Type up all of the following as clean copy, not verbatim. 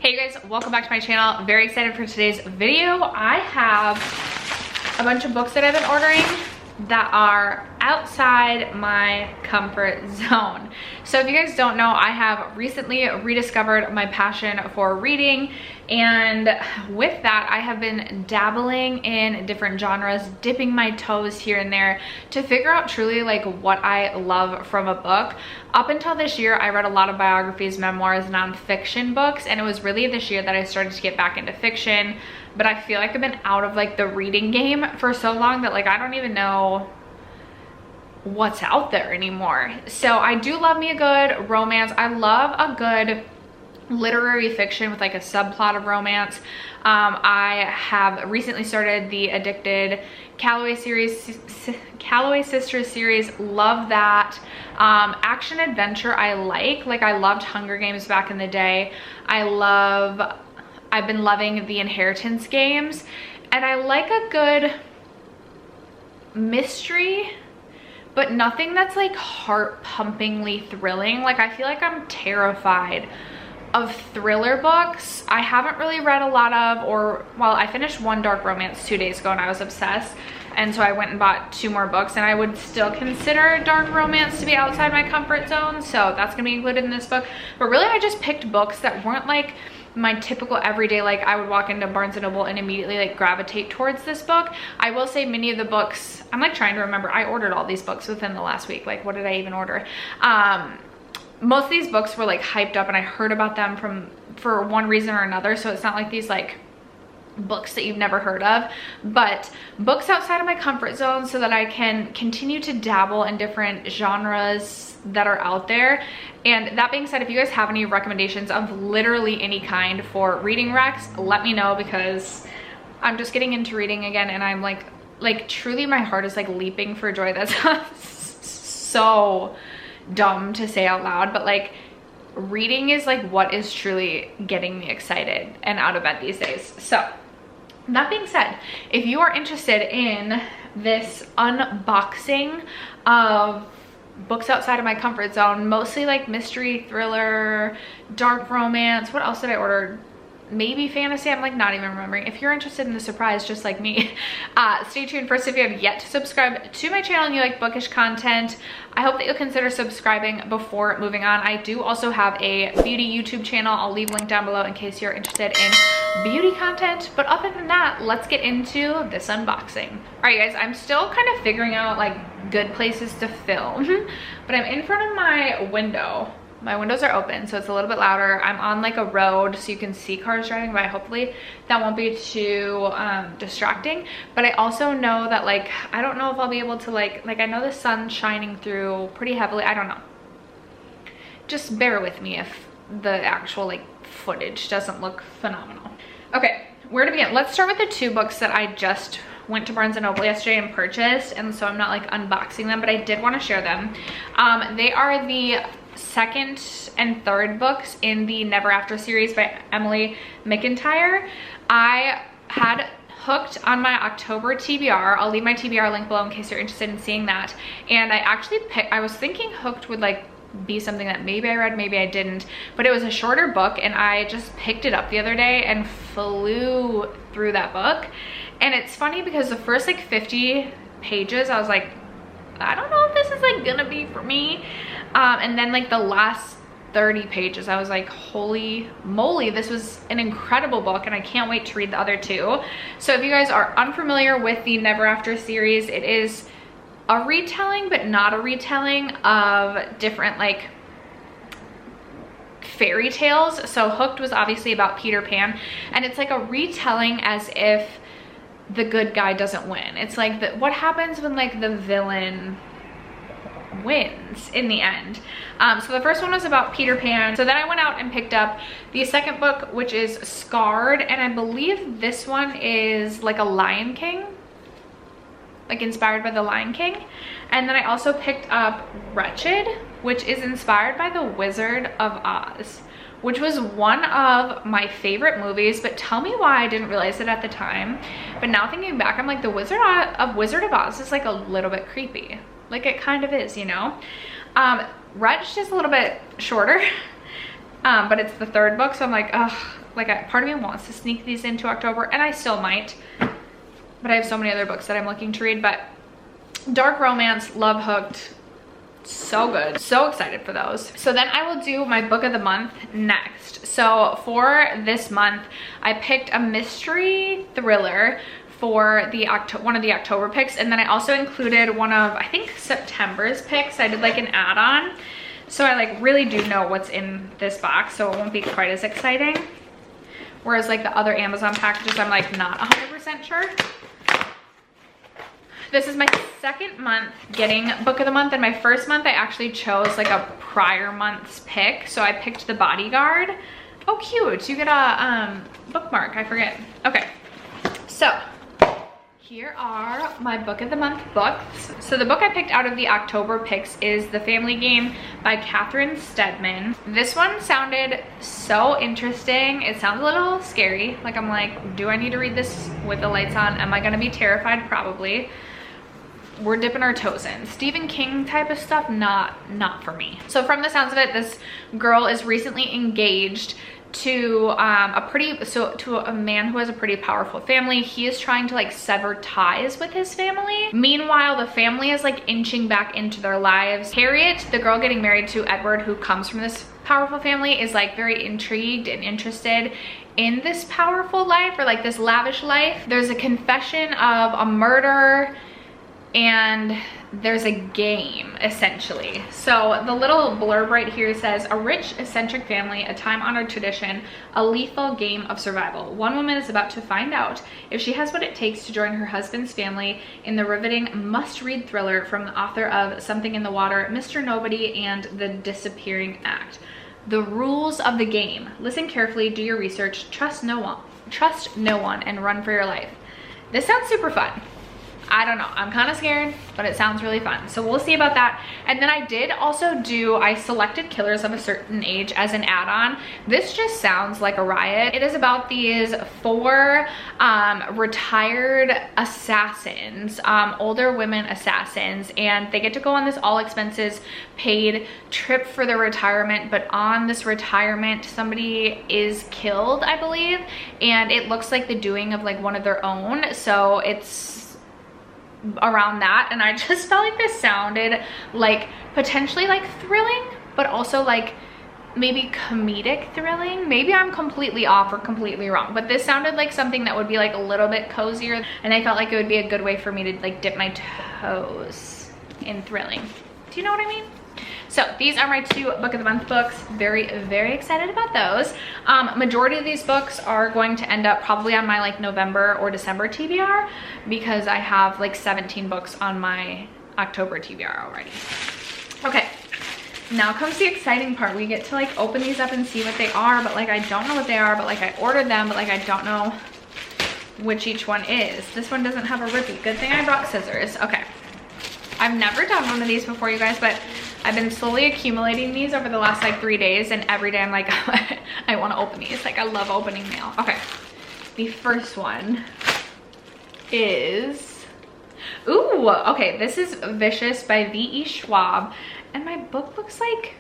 Hey you guys, welcome back to my channel. Very excited for today's video. I have a bunch of books that I've been ordering that are outside my comfort zone. So if you guys don't know, I have recently rediscovered my passion for reading, and with that I have been dabbling in different genres, dipping my toes here and there to figure out truly like what I love from a book. Up until this year, I read a lot of biographies, memoirs, nonfiction books, and it was really this year that I started to get back into fiction. But I feel like I've been out of like the reading game for so long that like I don't even know what's out there anymore. So I do love me a good romance. I love a good literary fiction with like a subplot of romance. I have recently started the Addicted Calloway Sisters series. Love that. Action adventure I like I loved Hunger Games back in the day. I've been loving the Inheritance games, and I like a good mystery, but nothing that's like heart-pumpingly thrilling. Like I feel like I'm terrified of thriller books. I haven't really read a lot of, I finished one dark romance 2 days ago and I was obsessed. And so I went and bought 2 more books, and I would still consider dark romance to be outside my comfort zone. So that's gonna be included in this book. But really I just picked books that weren't like my typical everyday, like I would walk into Barnes & Noble and immediately like gravitate towards this book. I will say many of the books, I'm like trying to remember, I ordered all these books within the last week. Like what did I even order? Most of these books were like hyped up and I heard about them for one reason or another. So it's not like these like books that you've never heard of, but books outside of my comfort zone so that I can continue to dabble in different genres that are out there. And that being said, if you guys have any recommendations of literally any kind for reading recs, let me know, because I'm just getting into reading again, and I'm like truly my heart is like leaping for joy. That's so dumb to say out loud, but like reading is like what is truly getting me excited and out of bed these days. So that being said, if you are interested in this unboxing of books outside of my comfort zone, mostly like mystery, thriller, dark romance, what else did I order? Maybe fantasy, I'm like not even remembering. If you're interested in the surprise just like me, stay tuned. First, if you have yet to subscribe to my channel and you like bookish content, I hope that you'll consider subscribing before moving on. I do also have a beauty YouTube channel. I'll leave a link down below in case you're interested in beauty content. But other than that, let's get into this unboxing. All right guys, I'm still kind of figuring out like good places to film, but I'm in front of my window. My windows are open, so it's a little bit louder. I'm on like a road, so you can see cars driving by. Hopefully that won't be too distracting. But I also know that like, I don't know if I'll be able to like I know the sun's shining through pretty heavily. I don't know. Just bear with me if the actual like footage doesn't look phenomenal. Okay, where to begin? Let's start with the 2 books that I just went to Barnes & Noble yesterday and purchased, and so I'm not like unboxing them, but I did want to share them. They are the second and third books in the Never After series by Emily McIntyre. I had Hooked on my October TBR. I'll leave my TBR link below in case you're interested in seeing that. And I actually I was thinking Hooked would like be something that maybe I read, maybe I didn't, but it was a shorter book, and I just picked it up the other day and flew through that book. And it's funny because the first like 50 pages I was like, I don't know if this is like gonna be for me. And then like the last 30 pages I was like, holy moly, this was an incredible book, and I can't wait to read the other 2. So if you guys are unfamiliar with the Never After series, it is a retelling but not a retelling of different like fairy tales. So Hooked was obviously about Peter Pan, and it's like a retelling as if the good guy doesn't win. It's like what happens when like the villain wins in the end. So the first one was about Peter Pan. So then I went out and picked up the second book, which is Scarred, and I believe this one is like a Lion King, like inspired by the Lion King. And then I also picked up Wretched, which is inspired by the Wizard of Oz, which was one of my favorite movies. But tell me why I didn't realize it at the time. But now thinking back, I'm like, the Wizard of Oz is like a little bit creepy. Like it kind of is, you know. Wretched is a little bit shorter. but it's the third book, so I'm like, ugh, like part of me wants to sneak these into October, and I still might, but I have so many other books that I'm looking to read. But dark romance, love hooked, so good, so excited for those. So then I will do my book of the month next. So for this month, I picked a mystery thriller for the one of the October picks, and then I also included one of, I think, September's picks. I did like an add-on, so I like really do know what's in this box, so it won't be quite as exciting. Whereas like the other Amazon packages, I'm like not 100% sure. This is my second month getting book of the month, and my first month I actually chose like a prior month's pick. So I picked The Bodyguard. Oh, cute. You get a bookmark. I forget. Okay. So here are my book of the month books. So the book I picked out of the October picks is The Family Game by Catherine Steadman. This one sounded so interesting. It sounds a little scary. Like I'm like, do I need to read this with the lights on? Am I gonna be terrified? Probably. We're dipping our toes in. Stephen King type of stuff, not for me. So from the sounds of it, this girl is recently engaged to a man who has a pretty powerful family. He is trying to like sever ties with his family. Meanwhile, the family is like inching back into their lives. Harriet, the girl getting married to Edward, who comes from this powerful family, is like very intrigued and interested in this powerful life, or like this lavish life. There's a confession of a murder, and there's a game, essentially. So the little blurb right here says, a rich, eccentric family, a time-honored tradition, a lethal game of survival. One woman is about to find out if she has what it takes to join her husband's family in the riveting must-read thriller from the author of Something in the Water, Mr. Nobody, and The Disappearing Act. The rules of the game. Listen carefully, do your research, trust no one, and run for your life. This sounds super fun. I don't know, I'm kind of scared, but it sounds really fun. So we'll see about that. And then I did also I selected Killers of a Certain Age as an add-on. This just sounds like a riot. It is about these 4 retired assassins, older women assassins, and they get to go on this all expenses paid trip for their retirement. But on this retirement, somebody is killed, I believe, and it looks like the doing of like one of their own. So it's around that, and I just felt like this sounded like potentially like thrilling, but also like maybe comedic thrilling. Maybe I'm completely off or completely wrong, but this sounded like something that would be like a little bit cozier, and I felt like it would be a good way for me to like dip my toes in thrilling. Do you know what I mean? So these are my 2 book of the month books. Very, very excited about those. Majority of these books are going to end up probably on my like November or December TBR, because I have like 17 books on my October TBR already. Okay, now comes the exciting part. We get to like open these up and see what they are, but like I don't know what they are, but like I ordered them, but like I don't know which each one is. This one doesn't have a rippy. Good thing I brought scissors. Okay. I've never done one of these before, you guys, but I've been slowly accumulating these over the last like 3 days, and every day I'm like, I want to open these. Like, I love opening mail. Okay, the first one is, ooh, okay, this is Vicious by V.E. Schwab, and my book looks like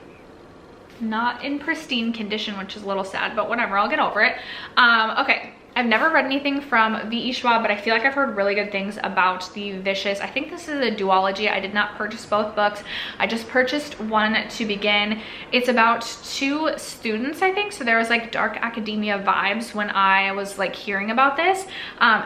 not in pristine condition, which is a little sad, but whatever, I'll get over it. Okay. I've never read anything from V.E. Schwab, but I feel like I've heard really good things about the Vicious. I think this is a duology. I did not purchase both books. I just purchased one to begin. It's about 2 students, I think. So there was like dark academia vibes when I was like hearing about this.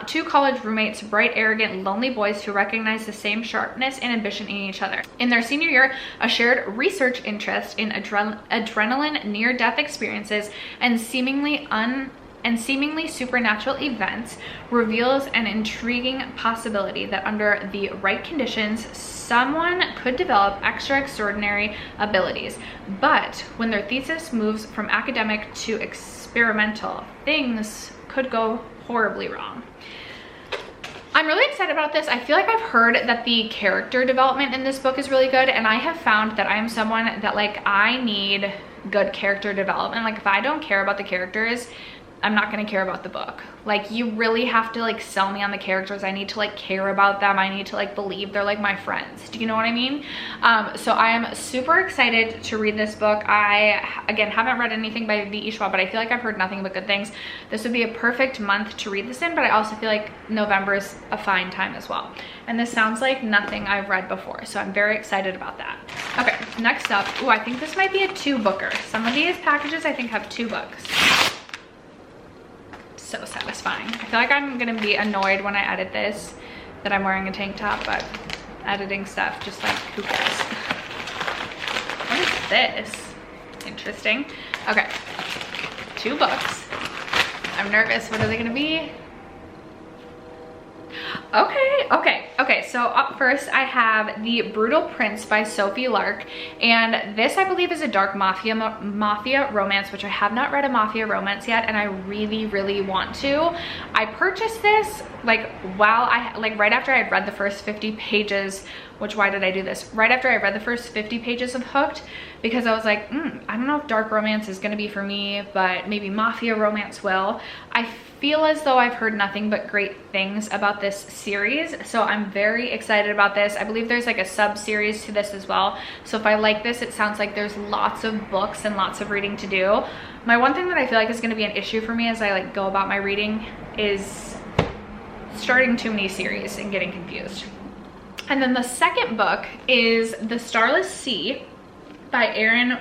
2 college roommates, bright, arrogant, lonely boys who recognize the same sharpness and ambition in each other. In their senior year, a shared research interest in adrenaline near-death experiences and seemingly supernatural events reveals an intriguing possibility that under the right conditions, someone could develop extraordinary abilities. But when their thesis moves from academic to experimental, things could go horribly wrong. I'm really excited about this. I feel like I've heard that the character development in this book is really good, and I have found that I am someone that like I need good character development. Like if I don't care about the characters, I'm not gonna care about the book. Like, you really have to like sell me on the characters. I need to like care about them. I need to like believe they're like my friends. Do you know what I mean? So I am super excited to read this book. I, again, haven't read anything by V.E. Schwab, but I feel like I've heard nothing but good things. This would be a perfect month to read this in, but I also feel like November is a fine time as well. And this sounds like nothing I've read before, so I'm very excited about that. Okay, next up, oh, I think this might be a 2-booker. Some of these packages I think have 2 books. So satisfying. I feel like I'm gonna be annoyed when I edit this that I'm wearing a tank top, but editing stuff, just like, who cares? What is this? Interesting. Okay, 2 books. I'm nervous. What are they gonna be? Okay, so up first I have The Brutal Prince by Sophie Lark, and this I believe is a dark mafia romance, which I have not read a mafia romance yet, and I really want to. I purchased this like right after I had read the first 50 pages, which, why did I do this? Right after I read the first 50 pages of Hooked, because I was like, I don't know if dark romance is gonna be for me, but maybe mafia romance will. I feel as though I've heard nothing but great things about this series, so I'm very excited about this. I believe there's like a sub-series to this as well, so if I like this, it sounds like there's lots of books and lots of reading to do. My one thing that I feel like is going to be an issue for me as I like go about my reading is starting too many series and getting confused. And then the second book is The Starless Sea by Erin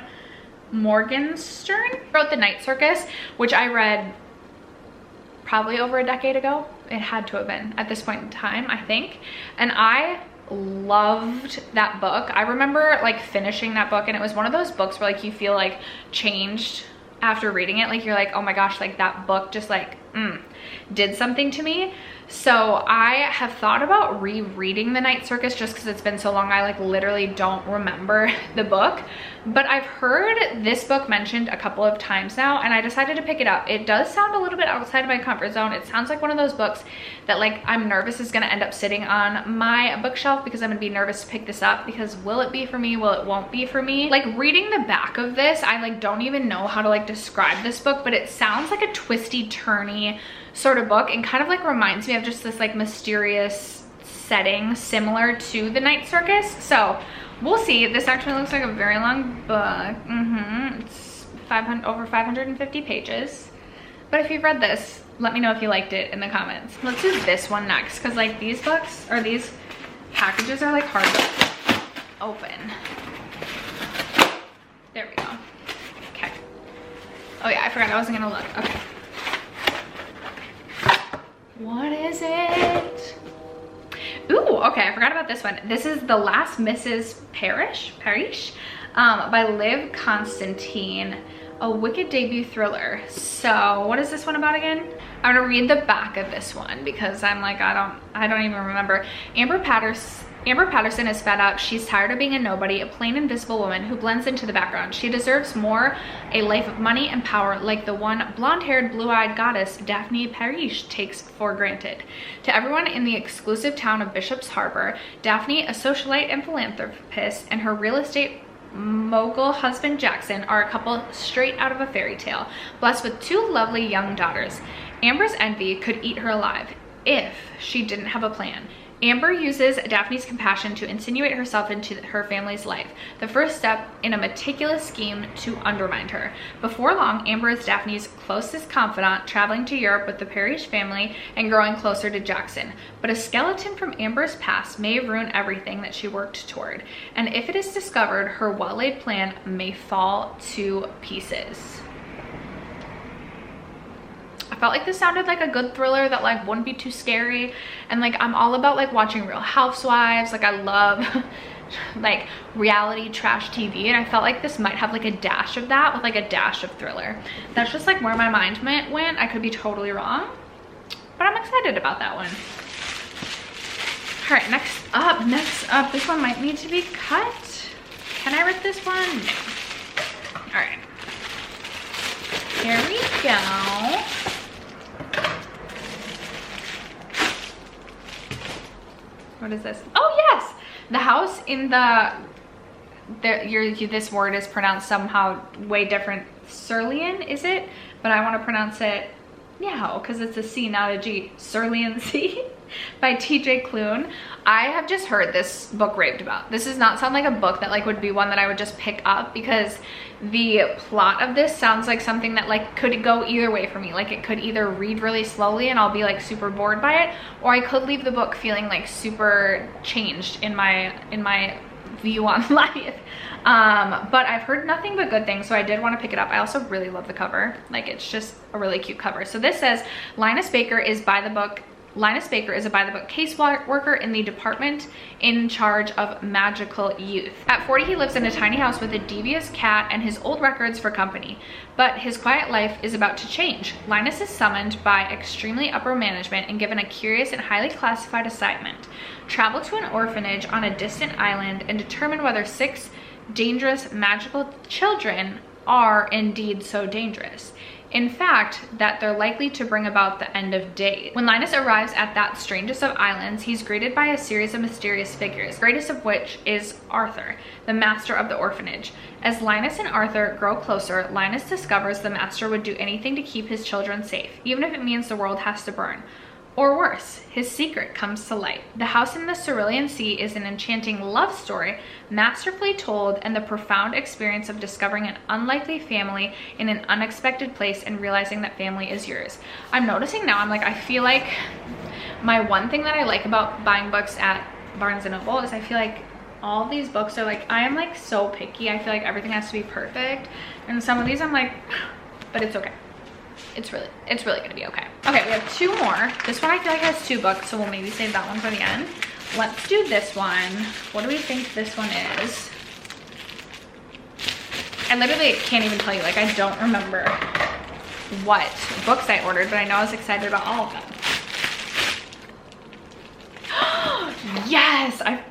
Morgenstern. Wrote The Night Circus, which I read probably over a decade ago. It had to have been at this point in time, I think. And I loved that book. I remember like finishing that book, and it was one of those books where like you feel like changed after reading it. Like you're like, oh my gosh, like that book just like did something to me. So I have thought about rereading The Night Circus just because it's been so long. I like literally don't remember the book, but I've heard this book mentioned a couple of times now, and I decided to pick it up. It does sound a little bit outside of my comfort zone. It sounds like one of those books that like I'm nervous is going to end up sitting on my bookshelf because I'm going to be nervous to pick this up because will it be for me? Will it won't be for me? Like reading the back of this, I like don't even know how to like describe this book, but it sounds like a twisty turny sort of book and kind of like reminds me of just this like mysterious setting similar to The Night Circus. So we'll see. This actually looks like a very long book. It's over 550 pages. But if you've read this, let me know if you liked it in the comments. Let's do this one next, because like these books or these packages are like hard to open. There we go. Okay. Oh yeah, I forgot I wasn't gonna look. Okay. What is it? Ooh, okay, I forgot about this one. This is The Last Mrs Parish by Liv Constantine, a wicked debut thriller. So what is this one about again? I'm gonna read the back of this one because I'm like, I don't even remember. Amber Patterson is fed up. She's tired of being a nobody, a plain invisible woman who blends into the background. She deserves more, a life of money and power like the one blonde-haired, blue-eyed goddess Daphne Parish takes for granted. To everyone in the exclusive town of Bishop's Harbor, Daphne, a socialite and philanthropist, and her real estate mogul husband Jackson are a couple straight out of a fairy tale, blessed with 2 lovely young daughters. Amber's envy could eat her alive if she didn't have a plan. Amber uses Daphne's compassion to insinuate herself into her family's life, the first step in a meticulous scheme to undermine her. Before long, Amber is Daphne's closest confidant, traveling to Europe with the Parish family and growing closer to Jackson. But a skeleton from Amber's past may ruin everything that she worked toward, and if it is discovered, her well-laid plan may fall to pieces. I felt like this sounded like a good thriller that like wouldn't be too scary, and like I'm all about like watching Real Housewives. Like I love like reality trash TV, and I felt like this might have like a dash of that with like a dash of thriller. That's just like where my mind went. I could be totally wrong, but I'm excited about that one. All right, next up, this one might need to be cut. Can I rip this one? No. All right, here we go. What is this? Oh yes, the house in this word is pronounced somehow way different. Cerulean, is it? But I want to pronounce it Yeah, because it's a C, not a G. Cerulean C by TJ Klune. I have just heard this book raved about. This does not sound like a book that like would be one that I would just pick up, because the plot of this sounds like something that like could go either way for me. Like it could either read really slowly and I'll be like super bored by it, or I could leave the book feeling like super changed in my view on life. But I've heard nothing but good things, so I did want to pick it up. I also really love the cover. Like it's just a really cute cover. So this says Linus Baker is a by the book caseworker in the department in charge of magical youth. At 40, he lives in a tiny house with a devious cat and his old records for company. But his quiet life is about to change. Linus is summoned by extremely upper management and given a curious and highly classified assignment. Travel to an orphanage on a distant island and determine whether 6 dangerous magical children are indeed so dangerous. In fact, that they're likely to bring about the end of days. When Linus arrives at that strangest of islands, he's greeted by a series of mysterious figures, greatest of which is Arthur, the master of the orphanage. As Linus and Arthur grow closer, Linus discovers the master would do anything to keep his children safe, even if it means the world has to burn. Or worse, his secret comes to light. The House in the Cerulean Sea is an enchanting love story, masterfully told, and the profound experience of discovering an unlikely family in an unexpected place and realizing that family is yours. I'm noticing now, I feel like my one thing that I like about buying books at Barnes & Noble is I feel like all of these books are like, I am like so picky. I feel like everything has to be perfect. And some of these I'm like, but it's okay. It's really gonna be okay. Okay, we have 2 more. This one I feel like has 2 books, so we'll maybe save that one for the end. Let's do this one. What do we think this one is? I literally can't even tell you, like I don't remember what books I ordered, but I know I was excited about all of them. Yes, I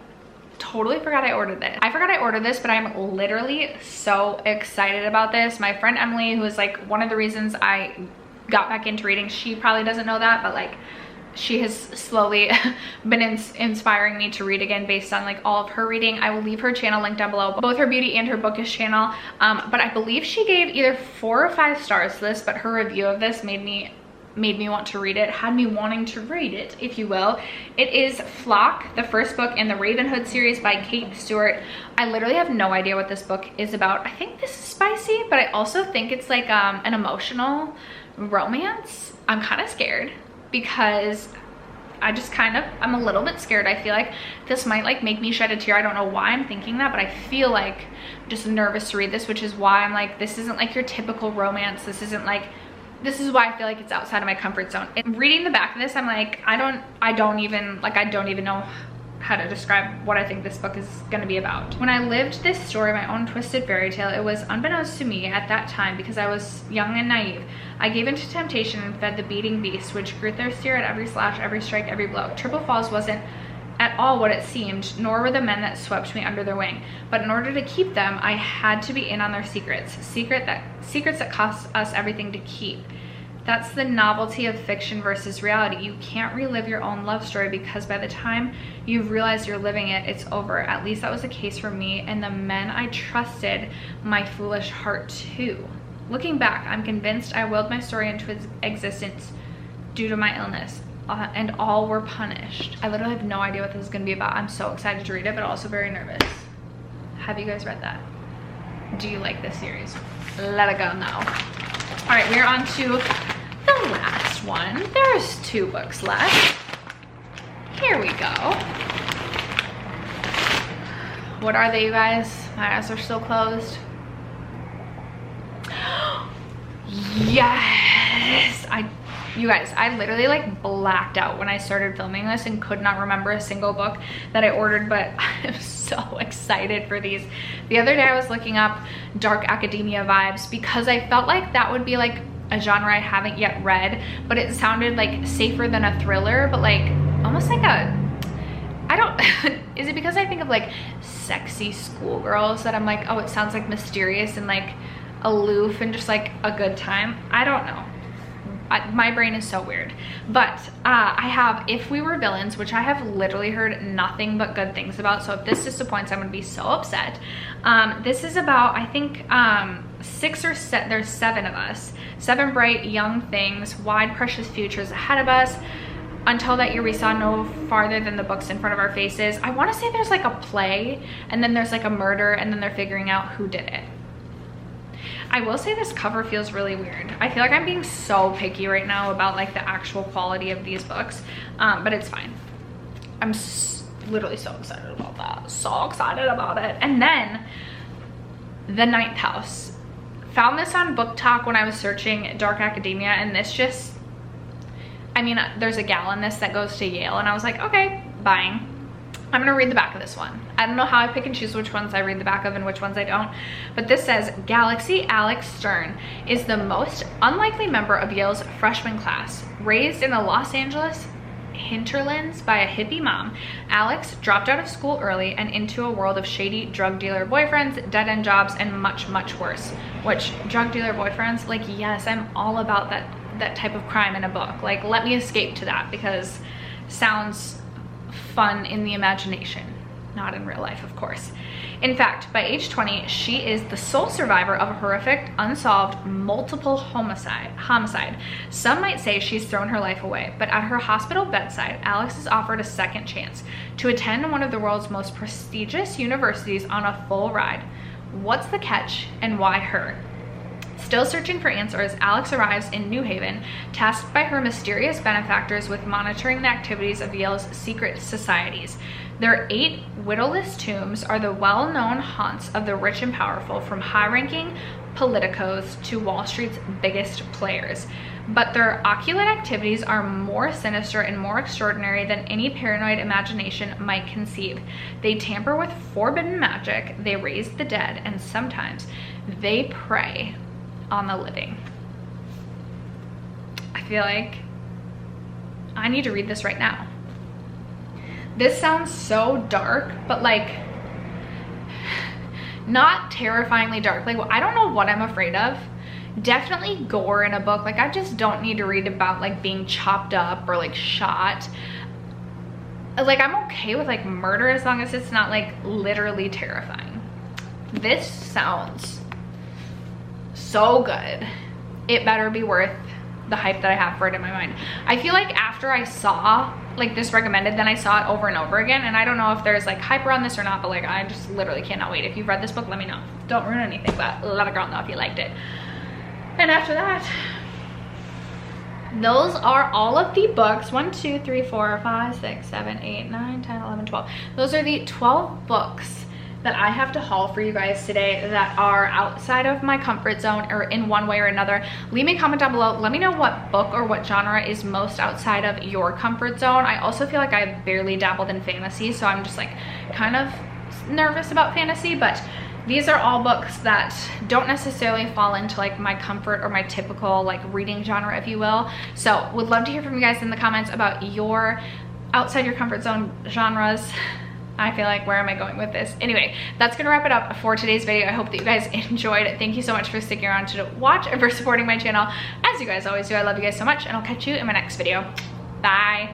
totally forgot I ordered this. I forgot I ordered this, but I'm literally so excited about this. My friend Emily, who is like one of the reasons I got back into reading, she probably doesn't know that, but like she has slowly been inspiring me to read again based on like all of her reading. I will leave her channel linked down below, both her beauty and her bookish channel. But I believe she gave either 4 or 5 stars to this, but her review of this made me want to read it, had me wanting to read it, if you will. It is Flock, the first book in the Ravenhood series by Kate Stewart. I literally have no idea what this book is about. I think this is spicy, but I also think it's like an emotional romance. I'm kind of scared because I'm a little bit scared. I feel like this might like make me shed a tear. I don't know why I'm thinking that, but I feel like I'm just nervous to read this, which is why I'm like, this isn't like your typical romance. This is why I feel like it's outside of my comfort zone. And reading the back of this, I'm like, I don't even know how to describe what I think this book is gonna be about. When I lived this story, my own twisted fairy tale, it was unbeknownst to me at that time, because I was young and naive. I gave into temptation and fed the beating beast, which grew thirstier at every slash, every strike, every blow. Triple Falls wasn't at all what it seemed, nor were the men that swept me under their wing. But in order to keep them, I had to be in on their secrets. Secrets that cost us everything to keep. That's the novelty of fiction versus reality. You can't relive your own love story, because by the time you realize you're living it, it's over. At least that was the case for me and the men I trusted my foolish heart to. Looking back, I'm convinced I willed my story into existence due to my illness. And all were punished. I literally have no idea what this is gonna be about. I'm so excited to read it, but also very nervous. Have you guys read that? Do you like this series? Let it go now. All right, we're on to the last one. There's 2 books left. Here we go. What are they, you guys? My eyes are still closed. Yes! You guys, I literally like blacked out when I started filming this and could not remember a single book that I ordered, but I'm so excited for these. The other day I was looking up dark academia vibes because I felt like that would be like a genre I haven't yet read, but it sounded like safer than a thriller, but like almost like is it because I think of like sexy schoolgirls that I'm like, oh, it sounds like mysterious and like aloof and just like a good time? I don't know. My brain is so weird. But I have If We Were Villains, which I have literally heard nothing but good things about, so if this disappoints, I'm gonna be so upset. This is about, I think, there's 7 of us. 7 bright young things, wide precious futures ahead of us. Until that year we saw no farther than the books in front of our faces. I want to say there's like a play, and then there's like a murder, and then they're figuring out who did it. I will say this cover feels really weird. I feel like I'm being so picky right now about like the actual quality of these books, but it's fine. I'm literally so excited about that. So excited about it. And then The Ninth House. Found this on Book Talk when I was searching dark academia, and this just, I mean, there's a gal in this that goes to Yale, and I was like, okay, buying. I'm gonna read the back of this one. I don't know how I pick and choose which ones I read the back of and which ones I don't, but this says, Galaxy Alex Stern is the most unlikely member of Yale's freshman class. Raised in the Los Angeles hinterlands by a hippie mom, Alex dropped out of school early and into a world of shady drug dealer boyfriends, dead-end jobs, and much, much worse. Which, drug dealer boyfriends, like, yes, I'm all about that type of crime in a book. Like, let me escape to that, because sounds fun in the imagination, not in real life, of course. In fact, by age 20, she is the sole survivor of a horrific, unsolved, multiple homicide. Some might say she's thrown her life away, but at her hospital bedside, Alex is offered a second chance to attend one of the world's most prestigious universities on a full ride. What's the catch, and why her? Still searching for answers, Alex arrives in New Haven, tasked by her mysterious benefactors with monitoring the activities of Yale's secret societies. Their 8 widowless tombs are the well-known haunts of the rich and powerful, from high-ranking politicos to Wall Street's biggest players. But their occult activities are more sinister and more extraordinary than any paranoid imagination might conceive. They tamper with forbidden magic, they raise the dead, and sometimes they prey on the living. I feel like I need to read this right now. This sounds so dark, but like not terrifyingly dark. Like, I don't know what I'm afraid of. Definitely gore in a book. Like, I just don't need to read about like being chopped up or like shot. Like, I'm okay with like murder as long as it's not like literally terrifying. This sounds so good. It better be worth the hype that I have for it in my mind. I feel like after I saw like this recommended, then I saw it over and over again, and I don't know if there's like hype around this or not, but like I just literally cannot wait. If you've read this book, let me know. Don't ruin anything, but let a girl know if you liked it. And after that, those are all of the books. 1, 2, 3, 4, 5, 6, 7, 8, 9, 10, 11, 12. Those are the 12 books that I have to haul for you guys today that are outside of my comfort zone or in one way or another. Leave me a comment down below. Let me know what book or what genre is most outside of your comfort zone. I also feel like I've barely dabbled in fantasy, so I'm just like kind of nervous about fantasy, but these are all books that don't necessarily fall into like my comfort or my typical like reading genre, if you will. So would love to hear from you guys in the comments about your outside your comfort zone genres. I feel like, where am I going with this? Anyway, that's gonna wrap it up for today's video. I hope that you guys enjoyed it. Thank you so much for sticking around to watch and for supporting my channel. As you guys always do, I love you guys so much, and I'll catch you in my next video. Bye.